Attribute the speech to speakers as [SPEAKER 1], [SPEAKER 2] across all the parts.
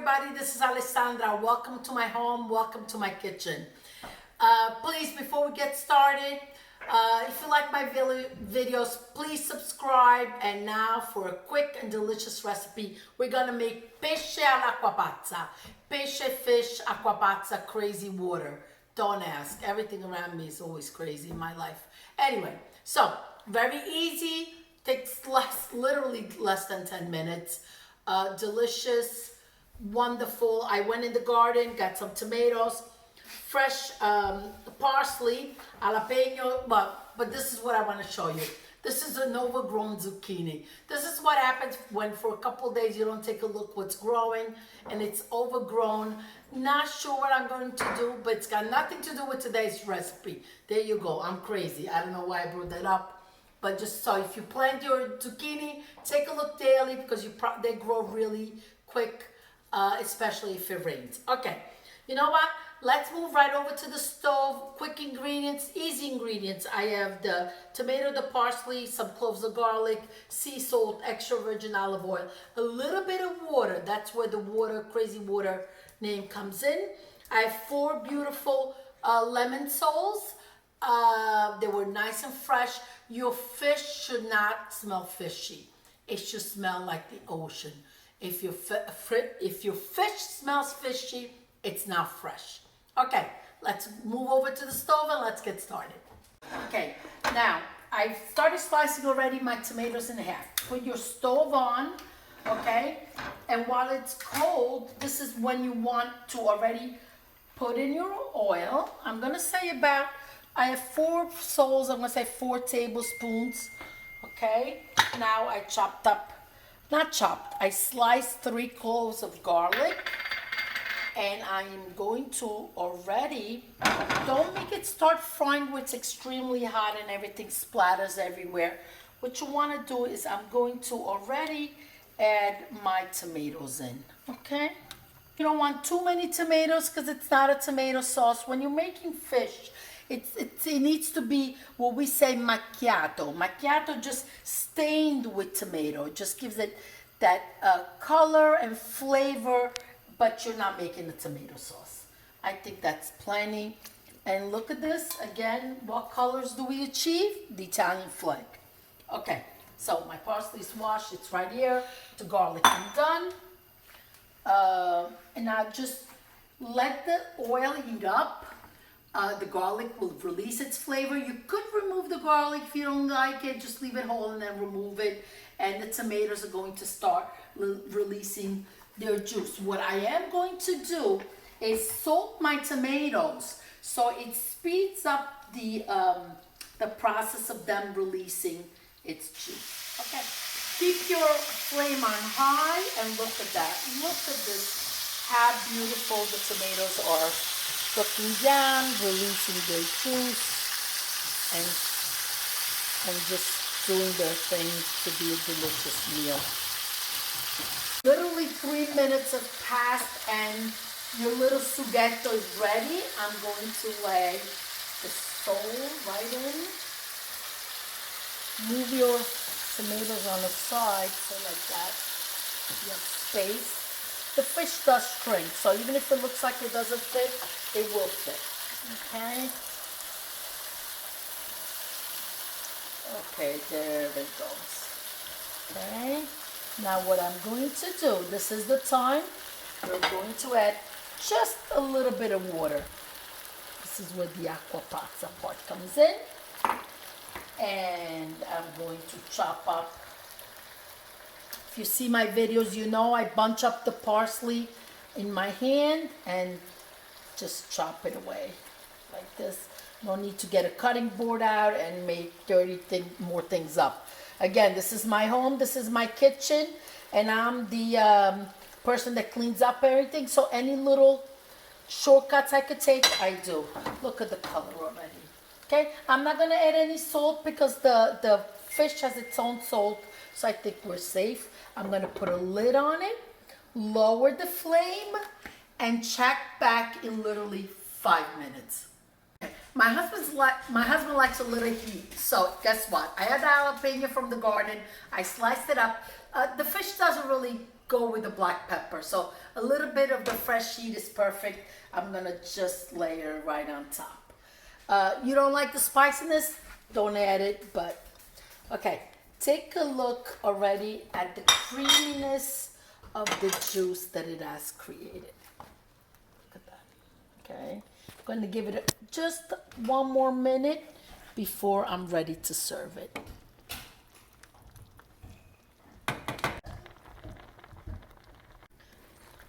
[SPEAKER 1] everybody, this is Alessandra. Welcome to my home, welcome to my kitchen. Please, before we get started, if you like my videos, please subscribe. And now for a quick and delicious recipe, we're gonna make pesce all'acqua pazza. Pesce, fish, acqua pazza, crazy water. Don't ask, everything around me is always crazy in my life. Anyway, so very easy, takes literally less than 10 minutes. Delicious, wonderful. I went in the garden, got some tomatoes, fresh parsley, jalapeno, but this is what I want to show you. This is an overgrown zucchini. This is what happens when for a couple of days you don't take a look what's growing and it's overgrown. Not sure what I'm going to do, but it's got nothing to do with today's recipe. There you go. I'm crazy. I don't know why I brought that up. But just so if you plant your zucchini, take a look daily because they grow really quick, especially if it rains. Okay, you know what? Let's move right over to the stove. Quick ingredients, easy ingredients. I have the tomato, the parsley, some cloves of garlic, sea salt, extra virgin olive oil, a little bit of water. That's where the water, crazy water name comes in. I have 4 beautiful lemon soles. They were nice and fresh. Your fish should not smell fishy. It should smell like the ocean. If your fish smells fishy, it's not fresh. Okay, let's move over to the stove and let's get started. Okay, now I've started slicing already my tomatoes in half. Put your stove on, okay? And while it's cold, this is when you want to already put in your oil. I'm gonna say about, I have 4 soles, I'm gonna say 4 tablespoons, okay? Now I chopped up, I sliced 3 cloves of garlic, and I am going to already, don't make it start frying where it's extremely hot and everything splatters everywhere. What you wanna do is I'm going to already add my tomatoes in, okay? You don't want too many tomatoes because it's not a tomato sauce. When you're making fish, it needs to be what we say macchiato. Macchiato just stained with tomato. It just gives it that color and flavor, but you're not making a tomato sauce. I think that's plenty. And look at this, again, what colors do we achieve? The Italian flag. Okay, so my parsley's washed, it's right here. The garlic is done. And now just let the oil heat up. The garlic will release its flavor. You could remove the garlic if you don't like it. Just leave it whole and then remove it. And the tomatoes are going to start releasing their juice. What I am going to do is salt my tomatoes so it speeds up the process of them releasing its juice. Okay. Keep your flame on high and look at that. Look at this, how beautiful the tomatoes are. Cooking down, releasing their juice, and just doing their thing to be a delicious meal. Literally 3 minutes have passed and your little sughetto is ready. I'm going to lay the sole right in. Move your tomatoes on the side, so like that. You have space. The fish does shrink, so even if it looks like it doesn't fit, it will fit, okay? Okay, there it goes. Okay, now what I'm going to do, this is the time, we're going to add just a little bit of water. This is where the acqua pazza part comes in. And I'm going to chop up. If you see my videos, you know I bunch up the parsley in my hand and just chop it away like this. No need to get a cutting board out and make more things up. Again, this is my home, this is my kitchen, and I'm the person that cleans up everything. So any little shortcuts I could take, I do. Look at the color already. Okay, I'm not gonna add any salt because the fish has its own salt, so I think we're safe. I'm gonna put a lid on it, lower the flame, and check back in literally 5 minutes. My husband likes a little heat, so guess what? I had the jalapeno from the garden. I sliced it up. The fish doesn't really go with the black pepper. So a little bit of the fresh heat is perfect. I'm gonna just layer it right on top. You don't like the spiciness? Don't add it, but okay. Take a look already at the creaminess of the juice that it has created. Look at that, okay? I'm going to give it just 1 more minute before I'm ready to serve it.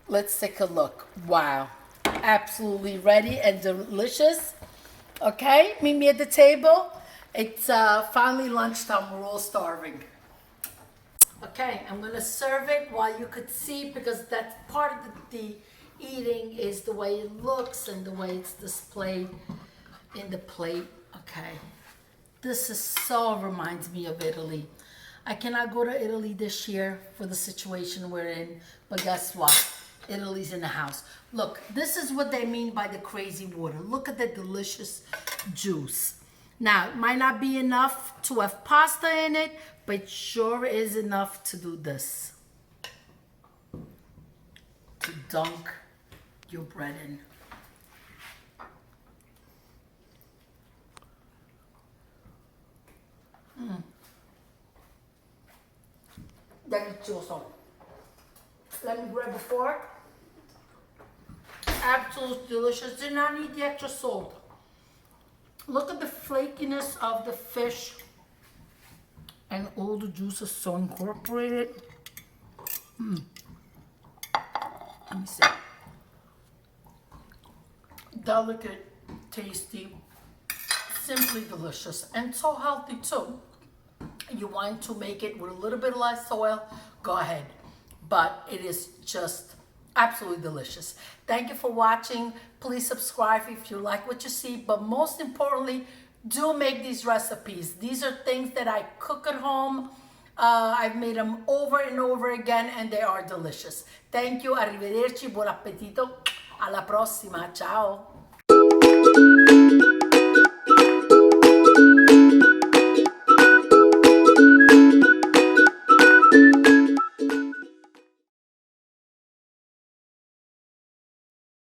[SPEAKER 1] Let's take a look. Wow, absolutely ready and delicious. Okay, meet me at the table. It's finally lunchtime, we're all starving. Okay, I'm gonna serve it while you could see, because that's part of the eating is the way it looks and the way it's displayed in the plate. Okay, this is so reminds me of Italy. I cannot go to Italy this year for the situation we're in, but guess what? Italy's in the house. Look, this is what they mean by the crazy water. Look at the delicious juice. Now, it might not be enough to have pasta in it, but it sure is enough to do this. To dunk your bread in. Delicioso. Let me grab a fork. Absolutely delicious. Did not need the extra salt. Look at the flakiness of the fish and all the juices so incorporated. Let me see. Delicate, tasty, simply delicious, and so healthy too. You want to make it with a little bit less oil, go ahead. But it is just absolutely delicious. Thank you for watching. Please subscribe if you like what you see, but most importantly, do make these recipes. These are things that I cook at home. I've made them over and over again, and they are delicious. Thank you, arrivederci, buon appetito, alla prossima, ciao.